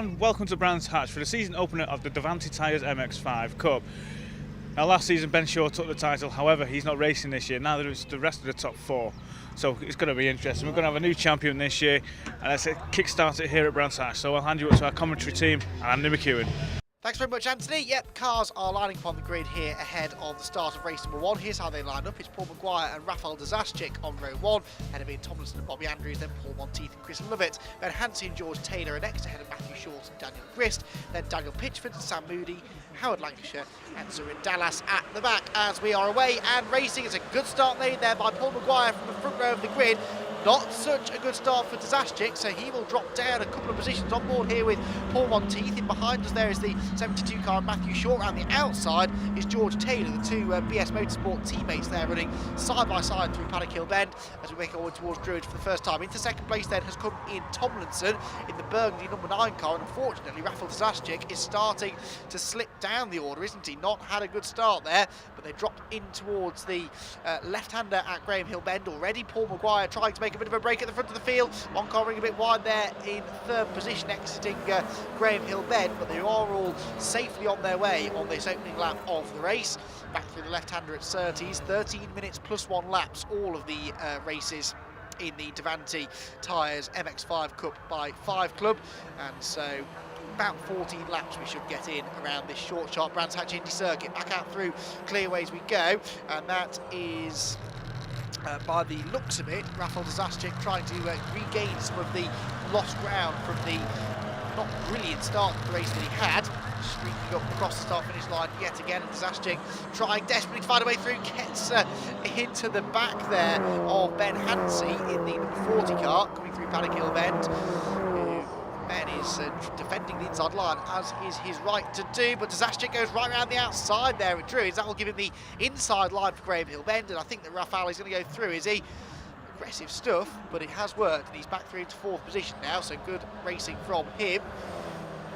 and welcome to Brands Hatch for the season opener of the Davanti Tyres MX-5 Cup. Now, last season Ben Shaw took the title, however he's not racing this year, neither is the rest of the top four. So it's going to be interesting. We're going to have a new champion this year, and let's kick-start it here at Brands Hatch. So I'll hand you up to our commentary team, and I'm Nick McEwen. Thanks very much, Anthony. Yep, cars are lining up on the grid here ahead of the start of race number one. Here's how they line up. It's Paul Maguire and Rafał Dazaschik on row one, ahead of Ian Tomlinson and Bobby Andrews, then Paul Monteith and Chris Lovett. Then Hansi and George Taylor are next, ahead of Matthew Short and Daniel Grist. Then Daniel Pitchford and Sam Moody, Howard Lancashire and Zorin Dallas at the back as we are away and racing. It's a good start made there by Paul Maguire from the front row of the grid. Not such a good start for Dazaschik, so he will drop down a couple of positions on board here with Paul Monteith. In behind us there is the 72 car of Matthew Short, and the outside is George Taylor, the two BS Motorsport teammates there running side by side through Paddock Hill Bend as we make our way towards Druid for the first time. Into second place then has come Ian Tomlinson in the Burgundy number 9 car, and unfortunately Rafał Dazaschik is starting to slip down the order, isn't he? Not had a good start there, but they dropped in towards the left-hander at Graham Hill Bend already. Paul Maguire trying to make a bit of a break at the front of the field. One car running a bit wide there in third position exiting Graham Hill Bend, but they are all safely on their way on this opening lap of the race. Back through the left-hander at Surtees, 13 minutes plus 1 laps, all of the races in the Davanti Tyres MX-5 Cup by 5 Club, and so about 14 laps we should get in around this short, sharp Brands Hatch Indy circuit. Back out through clearways we go, and that is by the looks of it, Rafał Dazaschik trying to regain some of the lost ground from the not brilliant start of the race that he had. Streaking up across the start-finish line yet again, and Dazaschik trying desperately to find a way through, gets into the back there of Ben Hansi in the number 40 car, coming through Paddock Hill Bend. Ben is defending the inside line, as is his right to do, but Dazaschik goes right around the outside there at Druids. That will give him the inside line for Graham Hill Bend, and I think that Rafał is going to go through, is he? Aggressive stuff, but it has worked, and he's back through to 4th position now, so good racing from him.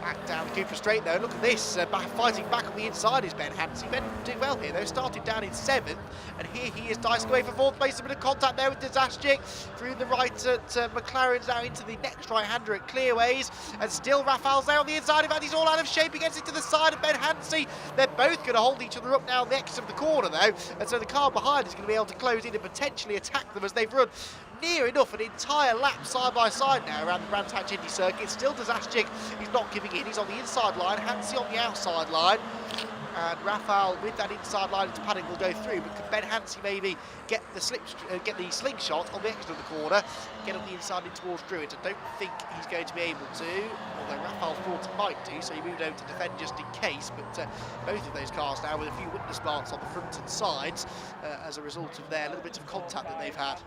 Back down the Cooper Straight though, look at this, fighting back on the inside is Ben Hansi. Ben doing well here though, started down in 7th, and here he is dicing away for 4th place. A bit of contact there with Dazaschik, through the right at McLaren's, now into the next right-hander at Clearways, and still Rafał's there on the inside. In fact, he's all out of shape, he gets it to the side of Ben Hansi. They're both going to hold each other up now on the exit of the corner though, and so the car behind is going to be able to close in and potentially attack them as they've run near enough an entire lap side by side now around the Brands Hatch Indy circuit. Still Dazaschik, he's not giving in, he's on the inside line, Hansi on the outside line, and Rafał with that inside line into Paddock will go through, but can Ben Hansi maybe get the slingshot on the exit of the corner, get on the inside in towards Druids? I don't think he's going to be able to, although Rafał thought he might do, so he moved over to defend just in case, but both of those cars now with a few witness marks on the front and sides as a result of their little bits of contact that they've had.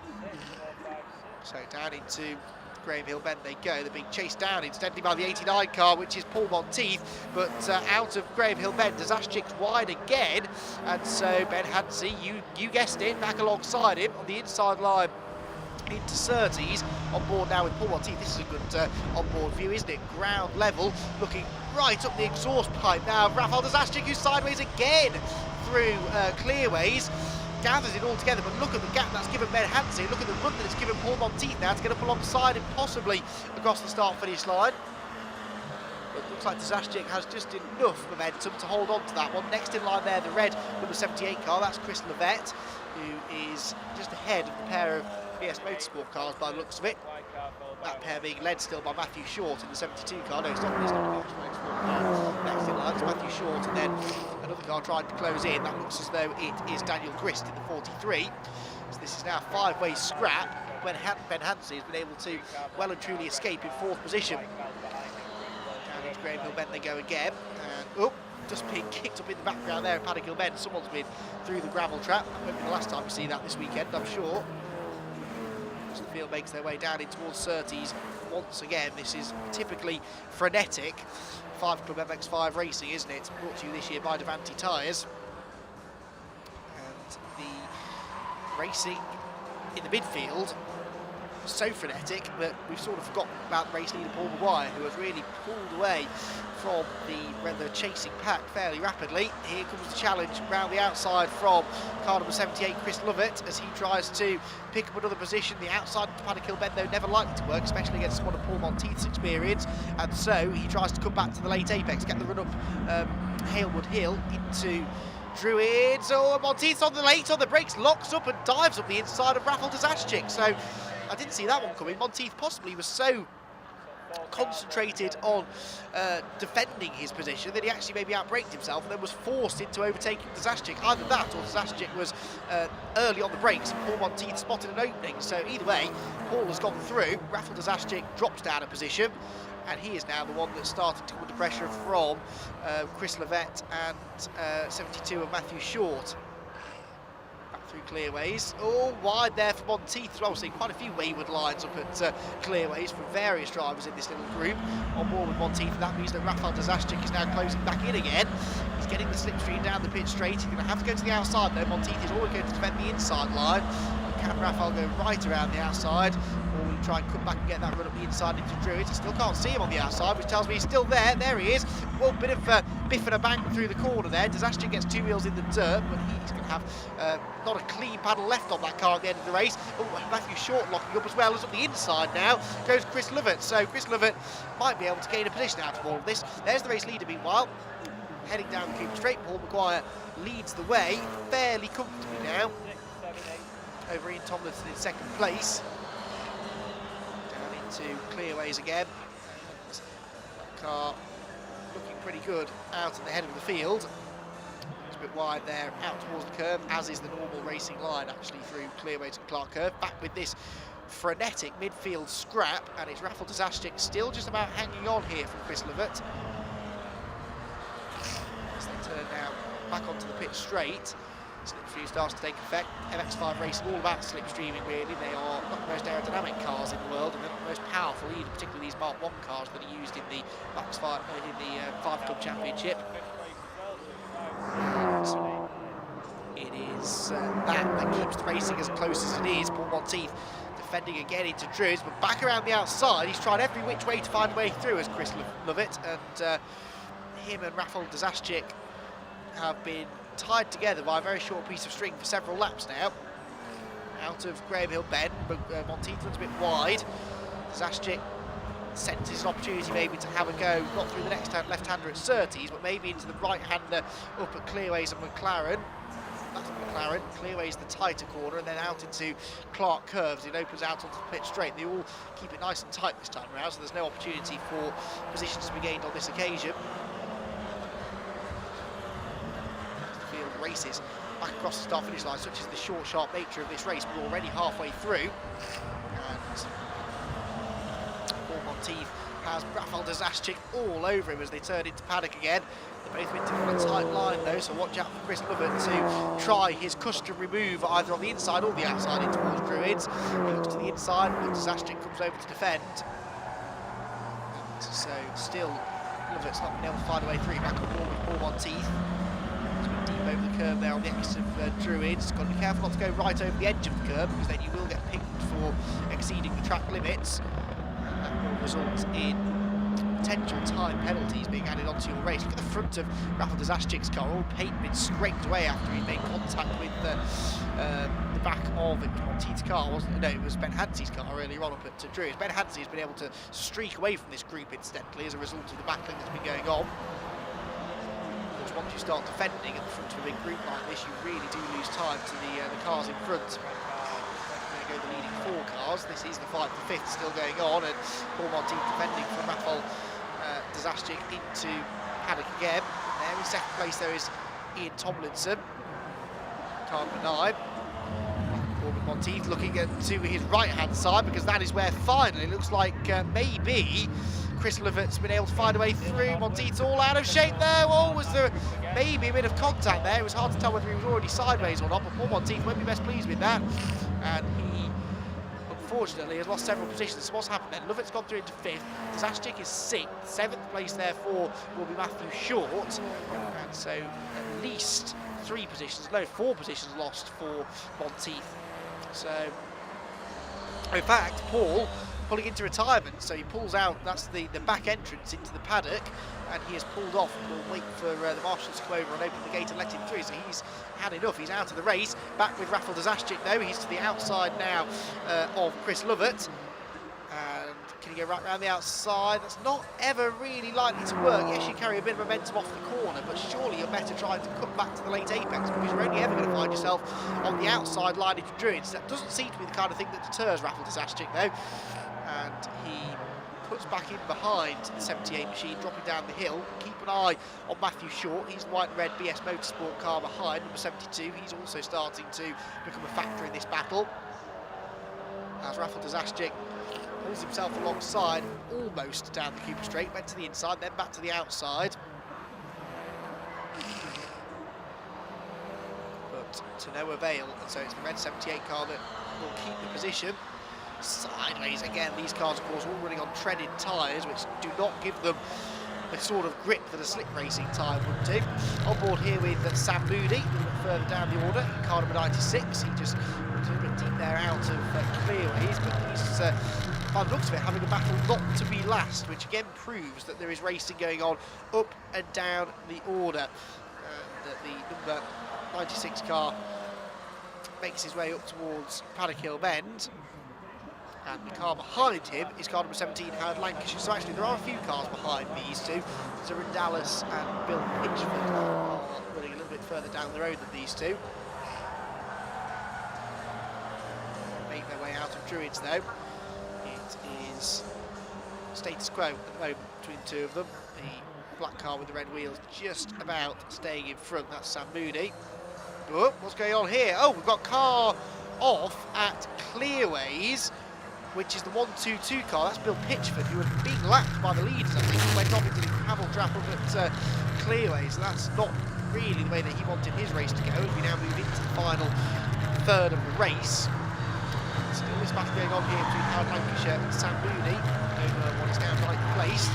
So down into Graham Hill Bend they go. They're being chased down incidentally by the 89 car, which is Paul Monteith, but out of Graham Hill Bend, Dazaschik's wide again, and so Ben Hansi, you guessed it, back alongside him on the inside line into Surtees, on board now with Paul Monteith. This is a good on-board view, isn't it? Ground level, looking right up the exhaust pipe now. Rafał Dazaschik, who's sideways again through clearways, gathers it all together, but look at the gap that's given Ben Hansi. Look at the run that it's given Paul Monteith now to get up alongside him, possibly across the start-finish line. But it looks like Dazaschik has just enough momentum to hold on to that one. Next in line there, the red number 78 car, that's Chris Lovett, who is just ahead of the pair of BS Motorsport cars by the looks of it. That pair being led still by Matthew Short in the 72 car. No, it's not the BS Motorsport car. Next in line is Matthew Short, and then another car trying to close in. That looks as though it is Daniel Grist in the 43. So this is now a 5-way scrap when Ben Hansi has been able to well and truly escape in 4th position. Down into Graham Hill Bend they go again, and just being kicked up in the background there at Paddock Hill Bend. Someone's been through the gravel trap. That won't be the last time we see that this weekend, I'm sure. As the field makes their way down in towards Surtees once again. This is typically frenetic 5 Club MX-5 racing, isn't it? Brought to you this year by Davanti Tyres. And the racing in the midfield was so frenetic that we've sort of forgotten about race leader Paul Maguire, who has really pulled away from the chasing pack fairly rapidly. Here comes the challenge round the outside from car number 78, Chris Lovett, as he tries to pick up another position. The outside of Paddock Hill bend, though, never likely to work, especially against someone of Paul Monteith's experience, and so he tries to come back to the late apex, get the run up Halewood Hill into Druids. Oh, Monteith's on the brakes, locks up and dives up the inside of Rafael Dazashchik. So I didn't see that one coming. Monteith possibly was so concentrated on defending his position that he actually maybe outbraked himself and then was forced into overtaking Dazashchik. Either that or Dazashchik was early on the brakes and Paul Monteith spotted an opening. So either way, Paul has gone through. Rafael Dazashchik drops down a position, and he is now the one that's started to come under pressure from Chris Lovett and 72 of Matthew Short. Back through clearways. Oh, wide there for Monteith as well. We're seeing quite a few wayward lines up at clearways from various drivers in this little group on board with Monteith, and that means that Rafael Dazashchik is now closing back in again. He's getting the slipstream down the pit straight. He's going to have to go to the outside though. Monteith is always going to defend the inside line. Can Rafael go right around the outside, or will he try and come back and get that run up the inside into Druids? I still can't see him on the outside, which tells me he's still there. There he is. Well, bit of biff and a bang through the corner there. Dazashchik gets two wheels in the dirt, but he's going to have not a clean paddle left on that car at the end of the race. Oh, Matthew Short locking up as well. As up the inside now goes Chris Lovett. So Chris Lovett might be able to gain a position out of all of this. There's the race leader meanwhile, heading down Cooper Straight. Paul Maguire leads the way fairly comfortably now over Ian Tomlinson in second place. Down into clearways again. And car looking pretty good out at the head of the field. It's a bit wide there out towards the curve, as is the normal racing line actually through clearways and Clark Curve. Back with this frenetic midfield scrap, and it's Rafael Dazashchik still just about hanging on here from Chris Lovett. As they turn now back onto the pit straight. Slipstream starts to take effect. MX-5 racing all about slipstreaming really. They are not the most aerodynamic cars in the world, and they're not the most powerful either, particularly these Mark 1 cars that are used in the MX-5 in the 5 Club Championship. It is that keeps the racing as close as it is. Paul Monteith defending again into Druids, but back around the outside. He's tried every which way to find a way through as Chris Lovett, and him and Rafael Dazashchik have been tied together by a very short piece of string for several laps now. Out of Graham Hill bend, but Monteith runs a bit wide. Dazashchik senses an opportunity maybe to have a go, not through the next left-hander at Surtees, but maybe into the right-hander up at Clearways and McLaren. That's McLaren. Clearways the tighter corner, and then out into Clark Curves. It opens out onto the pit straight. They all keep it nice and tight this time around, so there's no opportunity for positions to be gained on this occasion. Races back across the start-finish line, such as the short, sharp nature of this race. We're already halfway through, and Paul Monteith has Rafael Dazashchik all over him as they turn into paddock again. They're both into on a tight line though, so watch out for Chris Lovett to try his customary move either on the inside or the outside in towards Druids. He looks to the inside, but Dazashchik comes over to defend. And so still Lovett's not been able to find a way through. Back on board with Paul Monteith. Over the curve there on the exit of Druids. Got to be careful not to go right over the edge of the curve, because then you will get pinged for exceeding the track limits. And that will result in potential time penalties being added onto your race. Look at the front of Rafael Dazashchik's car, all paint been scraped away after he made contact with the back of Monteith's car, wasn't it? No, it was Ben Hansey's car earlier on up at Druids. Ben Hansey has been able to streak away from this group incidentally as a result of the battling that's been going on. Once you start defending at the front of a big group like this, you really do lose time to the cars in front. There go the leading four cars. This is the fight for fifth still going on, and Paul Monteith defending from Rafael Dazashchik into paddock again. There in second place there is Ian Tomlinson, car number 9. Paul Monteith looking to his right-hand side, because that is where finally it looks like maybe Chris Lovett's been able to find a way through. Monteith's all out of shape there. Oh, was there maybe a bit of contact there? It was hard to tell whether he was already sideways or not, but Paul Monteith won't be best pleased with that. And he, unfortunately, has lost several positions. So what's happened then? Lovett's gone through into 5th. Dazashchik is 6th. 7th place, therefore, will be Matthew Short. And so at least 4 positions lost for Monteith. So In fact, Paul pulling into retirement, so he pulls out, that's the back entrance into the paddock, and he has pulled off and will wait for the marshals to come over and open the gate and let him through. So he's had enough, he's out of the race. Back with Rafał Dazaschik though, he's to the outside now of Chris Lovett. And can he go right round the outside? That's not ever really likely to work. Yes, you carry a bit of momentum off the corner, but surely you're better trying to cut back to the late apex, because you're only ever going to find yourself on the outside line into Druids. That doesn't seem to be the kind of thing that deters Rafał Dazaschik though. And he puts back in behind the 78 machine, dropping down the hill. Keep an eye on Matthew Short. He's the white and red BS Motorsport car behind, number 72. He's also starting to become a factor in this battle. As Rafał Dazaschik pulls himself alongside, almost down the Cooper Straight, went to the inside, then back to the outside. But to no avail, and so it's the red 78 car that will keep the position. Sideways again, these cars of course all running on treaded tyres, which do not give them the sort of grip that a slick racing tyre would do. On board here with Sam Moody, a little bit further down the order, car number 96. He just went a little bit deep there out of clearways, but he's by the looks of it having a battle not to be last, which again proves that there is racing going on up and down the order. That the number 96 car makes his way up towards Paddock Hill Bend. And the car behind him is car number 17, Howard Lancashire. So actually there are a few cars behind these two. Zoran Dallas and Bill Pitchford are running a little bit further down the road than these two. Make their way out of Druids though. It is status quo at the moment between the two of them. The black car with the red wheels just about staying in front. That's Sam Moody. Oh, what's going on here? Oh, we've got car off at Clearways, which is the 122 car. That's Bill Pitchford, who had been lapped by the leaders, I think, went off into the gravel trap up at Clearways. So that's not really the way that he wanted his race to go, as we now move into the final third of the race. Still this battle going on here between Howard Lancashire and Sam Moody over what is now ninth place.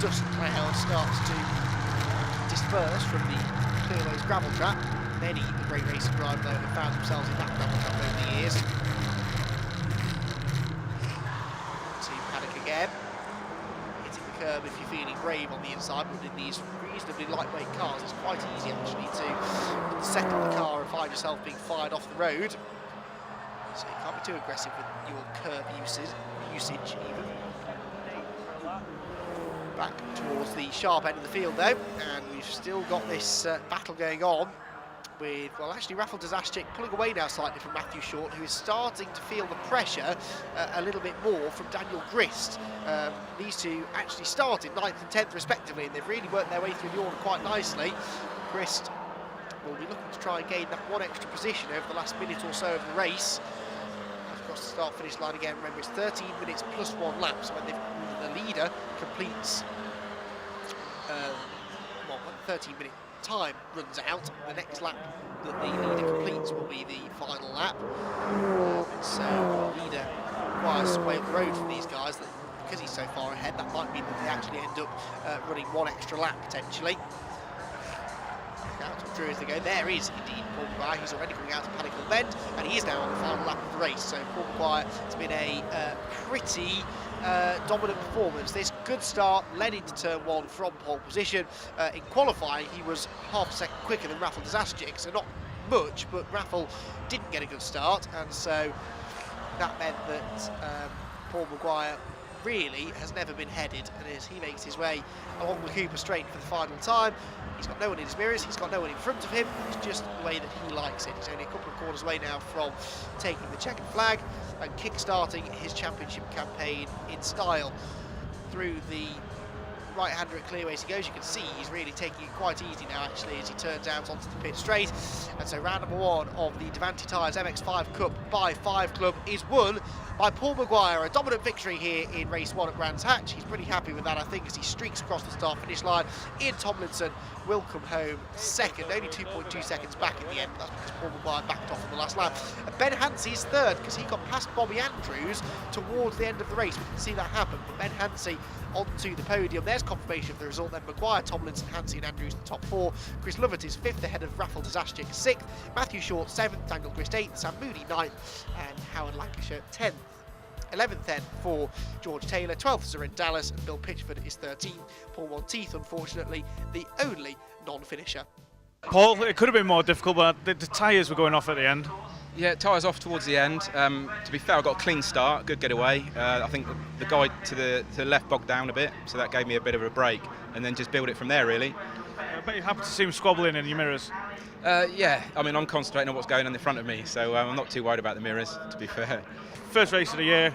Dust cloud starts to disperse from the Clearways gravel trap. Many a great racing driver though have found themselves in that gravel trap over the years. Again, hitting the curb if you're feeling brave on the inside, but in these reasonably lightweight cars it's quite easy actually to settle the car and find yourself being fired off the road. So you can't be too aggressive with your curb usage even. Back towards the sharp end of the field though, and we've still got this battle going on with, well, actually Rafał Dazaschik pulling away now slightly from Matthew Short, who is starting to feel the pressure a little bit more from Daniel Grist. These two actually started 9th and 10th respectively, and they've really worked their way through the order quite nicely. Grist will be looking to try and gain that one extra position over the last minute or so of the race. Across the start-finish line again, remember it's 13 minutes plus 1 lap, so when the leader completes, well, 13-minute time runs out, the next lap that the leader completes will be the final lap. So the leader requires some way up the road from these guys, that because he's so far ahead, that might mean that they actually end up running one extra lap potentially. Out to Druids they go. There is indeed Paul Maguire, who's already coming out to Paddock Hill Bend, and he is now on the final lap of the race. So Paul Maguire has been a pretty dominant performance. This good start led into turn 1 from pole position. In qualifying he was half a second quicker than Rafał Dazaschik, so not much, but Rafał didn't get a good start, and so that meant that Paul Maguire really has never been headed, and as he makes his way along the Cooper Straight for the final time, he's got no one in his mirrors, he's got no one in front of him. It's just the way that he likes it. He's only a couple of corners away now from taking the checkered flag and kick-starting his championship campaign in style. Through the right-hander at Clearways he goes. You can see he's really taking it quite easy now actually as he turns out onto the pit straight. And so round number 1 of the Davanti Tyres MX-5 Cup by 5 Club is won by Paul Maguire. A dominant victory here in race 1 at Brands Hatch. He's pretty happy with that, I think, as he streaks across the start-finish line. Ian Tomlinson will come home second, only 2.2 seconds back in the end. That's because Paul Maguire backed off in the last lap. And Ben Hansey is third because he got past Bobby Andrews towards the end of the race. We didn't see that happen, but Ben Hansey onto the podium. There's confirmation of the result then. Maguire, Tomlinson, Hansey and Andrews in the top 4. Chris Lovett is 5th ahead of Rafał Dazaschik 6th. Matthew Short 7th, Daniel Grist 8th, Sam Moody 9th and Howard Lancashire 10th. 11th then for George Taylor, 12th is in Dallas, and Bill Pitchford is 13th. Paul Monteith, unfortunately, the only non-finisher. Paul, it could have been more difficult, but the tyres were going off at the end. Yeah, tyres off towards the end. To be fair, I got a clean start, good getaway. I think the guy to the left bogged down a bit, so that gave me a bit of a break, and then just build it from there, really. I bet you're happy to see him squabbling in your mirrors. Yeah, I mean, I'm concentrating on what's going on in front of me, so I'm not too worried about the mirrors, to be fair. First race of the year,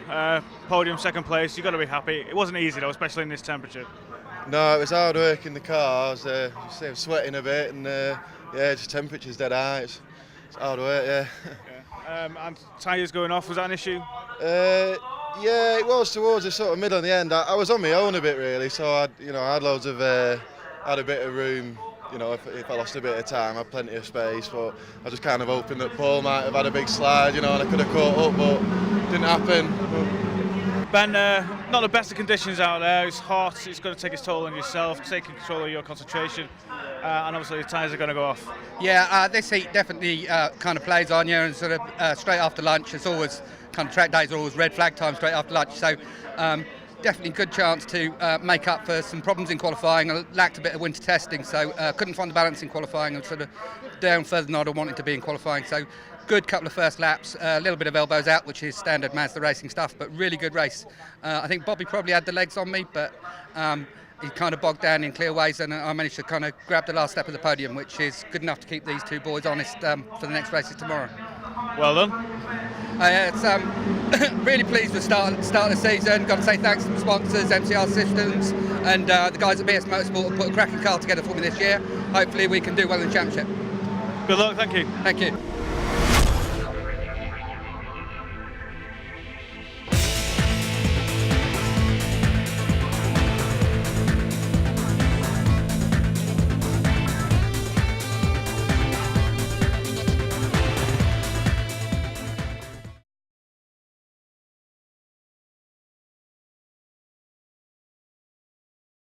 podium, second place, you've got to be happy. It wasn't easy though, especially in this temperature. No, it was hard work in the car. I was sweating a bit, and just temperature's dead high. It's hard work, yeah. And tyres going off, was that an issue? Yeah, it was towards the sort of middle and the end. I was on my own a bit really, so I had loads of, had a bit of room. You know, if I lost a bit of time, I had plenty of space. But I was just kind of hoping that Paul might have had a big slide, and I could have caught up, but it didn't happen. Ben, not the best of conditions out there. It's hot. It's going to take its toll on yourself, taking control of your concentration, and obviously the tyres are going to go off. Yeah, this heat definitely kind of plays on you, and sort of straight after lunch, it's always kind of track days are always red flag time straight after lunch. So definitely a good chance to make up for some problems in qualifying. I lacked a bit of winter testing, so couldn't find the balance in qualifying, and sort of down further than I'd wanted to be in qualifying. So good couple of first laps, a little bit of elbows out, which is standard Mazda racing stuff, but really good race. I think Bobby probably had the legs on me, but he kind of bogged down in clear ways, and I managed to kind of grab the last step of the podium, which is good enough to keep these two boys honest for the next races tomorrow. Well done. It's really pleased with the start of the season. Got to say thanks to the sponsors, MCR Systems, and the guys at BS Motorsport have put a cracking car together for me this year. Hopefully we can do well in the championship. Good luck, thank you. Thank you.